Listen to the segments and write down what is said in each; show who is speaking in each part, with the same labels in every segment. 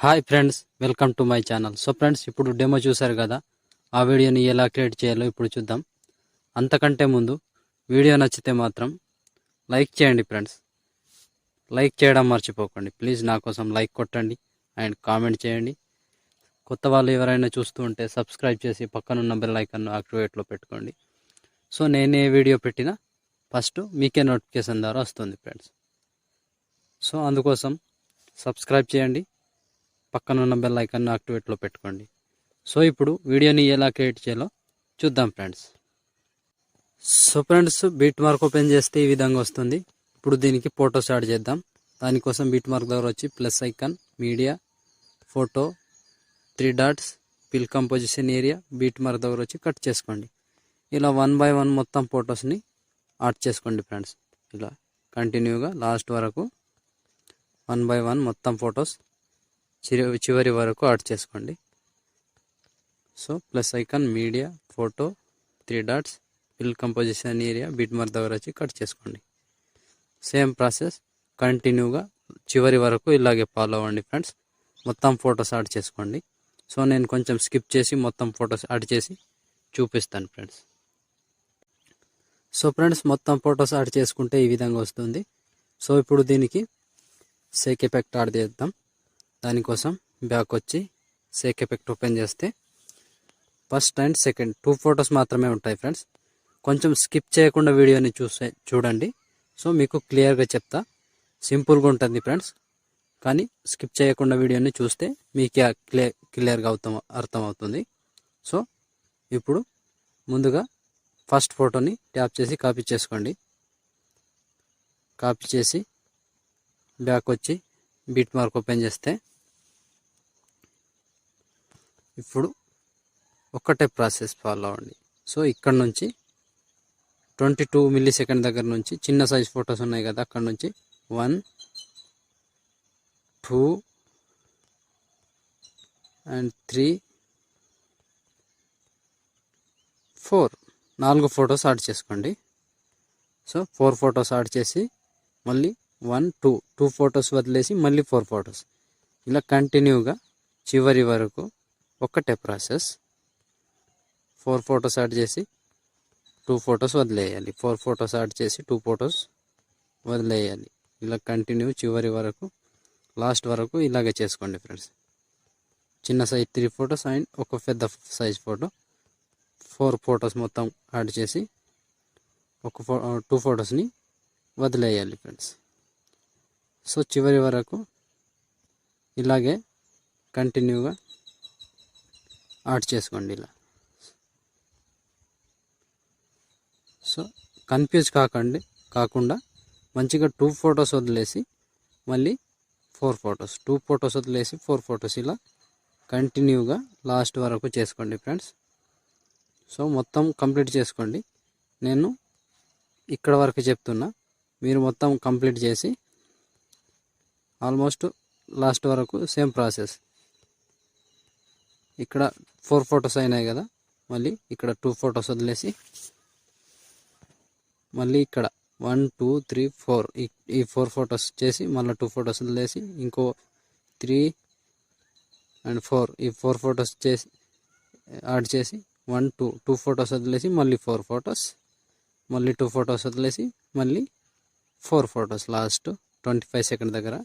Speaker 1: Hi friends, welcome to my channel. So friends, ఇప్పుడు demo చూశారు కదా, ఆ వీడియోని ఎలా క్రియేట్ చేయాలో ఇప్పుడు చూద్దాం. అంతకంటే ముందు వీడియో నచ్చితే మాత్రం లైక్ చేయండి ఫ్రెండ్స్. లైక్ చేయడం మర్చిపోకండి ప్లీజ్. నా కోసం లైక్ కొట్టండి అండ్ కామెంట్ చేయండి. కొత్త వాళ్ళు ఎవరైనా చూస్తూ ఉంటే సబ్స్క్రైబ్ చేసి పక్కనున్న బెల్ ఐకాన్ను యాక్టివేట్లో పెట్టుకోండి. సో నేనే వీడియో పెట్టినా ఫస్ట్ మీకే నోటిఫికేషన్ ద్వారా వస్తుంది ఫ్రెండ్స్. సో అందుకోసం సబ్స్క్రైబ్ చేయండి, పక్కనున్న బెల్ ఐకాన్ యాక్టివేట్లో పెట్టుకోండి. సో ఇప్పుడు వీడియోని ఎలా క్రియేట్ చేయాలో చూద్దాం friends. So friends, beat mark open చేస్తే ఈ విధంగా వస్తుంది. ఇప్పుడు దీనికి ఫొటోస్ యాడ్ చేద్దాం. దానికోసం బీట్ మార్క్ దగ్గర వచ్చి plus icon, media, photo, 3 dots, fill composition area, beat mark దగ్గర వచ్చి కట్ చేసుకోండి. ఇలా 1 by 1 మొత్తం ఫొటోస్ని యాడ్ చేసుకోండి ఫ్రెండ్స్. ఇలా కంటిన్యూగా లాస్ట్ వరకు 1 by 1 మొత్తం ఫొటోస్ చివరి వరకు యాడ్ చేసుకోండి. So plus icon, media, photo, 3 dots, fill composition area, beat mark దగ్గర వచ్చి కట్ చేసుకోండి. సేమ్ ప్రాసెస్ కంటిన్యూగా చివరి వరకు ఇలాగే ఫాలో అవ్వండి ఫ్రెండ్స్. మొత్తం ఫొటోస్ యాడ్ చేసుకోండి. సో నేను కొంచెం స్కిప్ చేసి మొత్తం ఫొటోస్ యాడ్ చేసి చూపిస్తాను ఫ్రెండ్స్. సో ఫ్రెండ్స్, మొత్తం ఫొటోస్ యాడ్ చేసుకుంటే ఈ విధంగా వస్తుంది. సో ఇప్పుడు దీనికి సేక్ ఎఫెక్ట్ యాడ్ చేద్దాం. దానికోసం బ్యాక్ వచ్చి సేక్ ఎఫెక్ట్ ఓపెన్ చేస్తే ఫస్ట్ అండ్ సెకండ్ 2 ఫొటోస్ మాత్రమే ఉంటాయి ఫ్రెండ్స్. కొంచెం స్కిప్ చేయకుండా వీడియోని చూడండి. సో మీకు క్లియర్గా చెప్తా. సింపుల్గా ఉంటుంది ఫ్రెండ్స్, కానీ స్కిప్ చేయకుండా వీడియోని చూస్తే మీకు క్లియర్గా అర్థమవుతుంది. సో ఇప్పుడు ముందుగా ఫస్ట్ ఫోటోని ట్యాప్ చేసి కాపీ చేసుకోండి. కాపీ చేసి బ్యాక్ వచ్చి బీట్ మార్క్ ఓపెన్ చేస్తే ఇప్పుడు ఒక్కటే ప్రాసెస్ ఫాలో అవ్వండి. సో ఇక్కడ నుంచి 22 millisecond దగ్గర నుంచి చిన్న సైజ్ ఫొటోస్ ఉన్నాయి కదా, అక్కడ నుంచి 1, 2 and 3, 4 4 ఫొటోస్ యాడ్ చేసుకోండి. సో 4 ఫొటోస్ యాడ్ చేసి మళ్ళీ 1, 2 ఫొటోస్ వదిలేసి మళ్ళీ 4 ఫొటోస్, ఇలా కంటిన్యూగా చివరి వరకు ఒక్కటే ప్రాసెస్. 4 ఫొటోస్ యాడ్ చేసి 2 ఫొటోస్ వదిలేయాలి, 4 ఫొటోస్ యాడ్ చేసి 2 ఫొటోస్ వదిలేయాలి. ఇలా కంటిన్యూ చివరి వరకు లాస్ట్ వరకు ఇలాగే చేసుకోండి ఫ్రెండ్స్. చిన్న సైజ్ 3 ఫొటోస్ అండ్ ఒక పెద్ద సైజ్ ఫోటో, 4 ఫొటోస్ మొత్తం యాడ్ చేసి 2 ఫొటోస్ని వదిలేయాలి ఫ్రెండ్స్. సో చివరి వరకు ఇలాగే కంటిన్యూగా యాడ్ చేసుకోండి ఇలా. సో కన్ఫ్యూజ్ కాకుండా మంచిగా 2 ఫొటోస్ వదిలేసి మళ్ళీ 4 ఫొటోస్, 2 ఫొటోస్ వదిలేసి 4 ఫొటోస్, ఇలా కంటిన్యూగా లాస్ట్ వరకు చేసుకోండి ఫ్రెండ్స్. సో మొత్తం కంప్లీట్ చేసుకోండి. నేను ఇక్కడ వరకు చెప్తున్నా, మీరు మొత్తం కంప్లీట్ చేసి ఆల్మోస్ట్ లాస్ట్ వరకు సేమ్ ప్రాసెస్. ఇక్కడ 4 ఫొటోస్ అయినాయి కదా, మళ్ళీ ఇక్కడ 2 ఫొటోస్ వదిలేసి మళ్ళీ ఇక్కడ 1, 2, 3, 4 ఈ 4 ఫొటోస్ చేసి మళ్ళీ 2 ఫొటోస్ వదిలేసి ఇంకో 3 and 4 ఈ 4 ఫొటోస్ చేసి యాడ్ చేసి 1, 2 ఫొటోస్ వదిలేసి మళ్ళీ 4 ఫొటోస్, మళ్ళీ 2 ఫొటోస్ వదిలేసి మళ్ళీ 4 ఫొటోస్, లాస్ట్ 25 సెకండ్ దగ్గర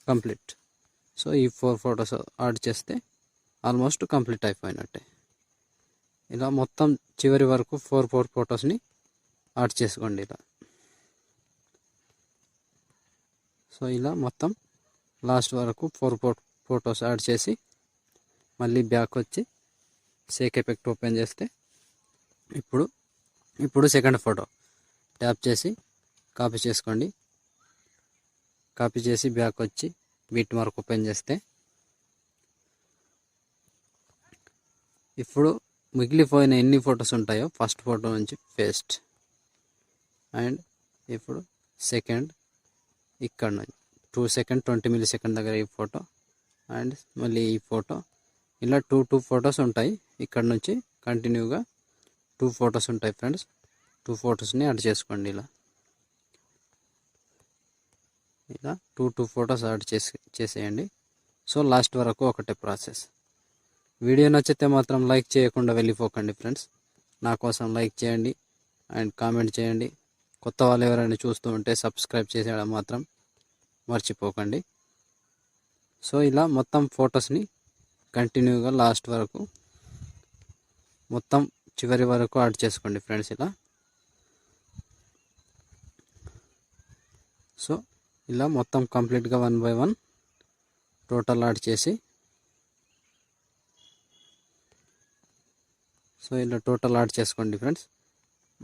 Speaker 1: కంప్లీట్. సో ఈ 4 ఫొటోస్ యాడ్ చేస్తే ఆల్మోస్ట్ కంప్లీట్ అయిపోయినట్టే. ఇలా మొత్తం చివరి వరకు 4 ఫొటోస్ని యాడ్ చేసుకోండి ఇలా. సో ఇలా మొత్తం లాస్ట్ వరకు 4 ఫొటోస్ యాడ్ చేసి మళ్ళీ బ్యాక్ వచ్చి సేక్ ఎఫెక్ట్ ఓపెన్ చేస్తే ఇప్పుడు సెకండ్ ఫోటో ట్యాప్ చేసి కాపీ చేసుకోండి. కాపీ చేసి బ్యాక్ వచ్చి బీట్ మార్క్ ఓపెన్ చేస్తే ఇప్పుడు మిగిలిపోయిన ఎన్ని ఫొటోస్ ఉంటాయో ఫస్ట్ ఫోటో నుంచి పేస్ట్, అండ్ ఇప్పుడు సెకండ్ ఇక్కడ నుంచి 2 సెకండ్ 20 millisecond దగ్గర ఈ ఫోటో, అండ్ మళ్ళీ ఈ ఫోటో, ఇలా 2 ఫొటోస్ ఉంటాయి. ఇక్కడ నుంచి కంటిన్యూగా 2 ఫొటోస్ ఉంటాయి ఫ్రెండ్స్. 2 ఫొటోస్ని యాడ్ చేసుకోండి ఇలా. 2 ఫొటోస్ యాడ్ చేసేయండి. సో లాస్ట్ వరకు ఒకటే ప్రాసెస్. వీడియో నచ్చితే మాత్రం లైక్ చేయకుండా వెళ్ళిపోకండి ఫ్రెండ్స్. నా కోసం లైక్ చేయండి అండ్ కామెంట్ చేయండి. కొత్త వాళ్ళు ఎవరైనా చూస్తూ ఉంటే సబ్స్క్రైబ్ చేసేయడం మాత్రం మర్చిపోకండి. సో ఇలా మొత్తం ఫొటోస్ని కంటిన్యూగా లాస్ట్ వరకు మొత్తం చివరి వరకు యాడ్ చేసుకోండి ఫ్రెండ్స్. ఇలా సో ఇలా మొత్తం కంప్లీట్గా 1 by 1 టోటల్ యాడ్ చేసి, సో ఇలా టోటల్ యాడ్ చేసుకోండి ఫ్రెండ్స్.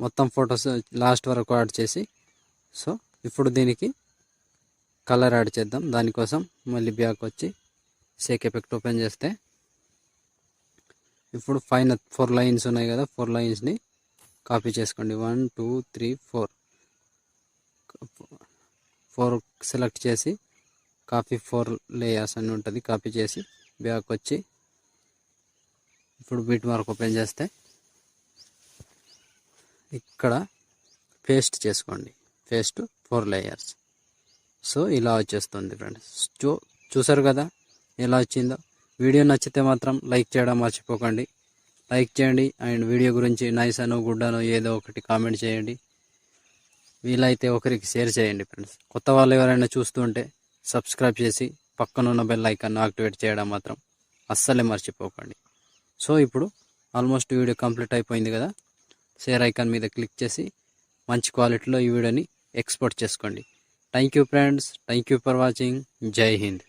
Speaker 1: మొత్తం ఫొటోస్ లాస్ట్ వరకు యాడ్ చేసి, సో ఇప్పుడు దీనికి కలర్ యాడ్ చేద్దాం. దానికోసం మళ్ళీ బ్యాక్ వచ్చి షేక్ ఎఫెక్ట్ ఓపెన్ చేస్తే ఇప్పుడు పైన 4 లైన్స్ ఉన్నాయి కదా, 4 లైన్స్ని కాపీ చేసుకోండి. 1 2 3 4 సెలెక్ట్ చేసి కాపీ 4 లేయర్స్ అని ఉంటుంది, కాపీ చేసి బ్యాక్ వచ్చి ఇప్పుడు బిట్ మార్క్ ఓపెన్ చేస్తే ఇక్కడ పేస్ట్ చేసుకోండి. Paste 4 layers. సో ఇలా వచ్చేస్తుంది ఫ్రెండ్స్. చూసారు కదా ఎలా వచ్చిందో. వీడియో నచ్చితే మాత్రం లైక్ చేయడం మర్చిపోకండి. లైక్ చేయండి అండ్ వీడియో గురించి నైస్ అనో గుడ్ అనో ఏదో ఒకటి కామెంట్ చేయండి. వీలైతే ఒకరికి షేర్ చేయండి ఫ్రెండ్స్. కొత్త వాళ్ళు ఎవరైనా చూస్తుంటే సబ్స్క్రైబ్ చేసి పక్కనున్న బెల్ ఐకాన్ యాక్టివేట్ చేయడం మాత్రం అస్సలే మర్చిపోకండి. సో ఇప్పుడు ఆల్మోస్ట్ వీడియో కంప్లీట్ అయిపోయింది కదా. షేర్ ఐకాన్ మీద క్లిక్ చేసి మంచి క్వాలిటీలో ఈ వీడియోని ఎక్స్పోర్ట్ చేసుకోండి. Thank you friends. Thank you for watching. జై హింద్.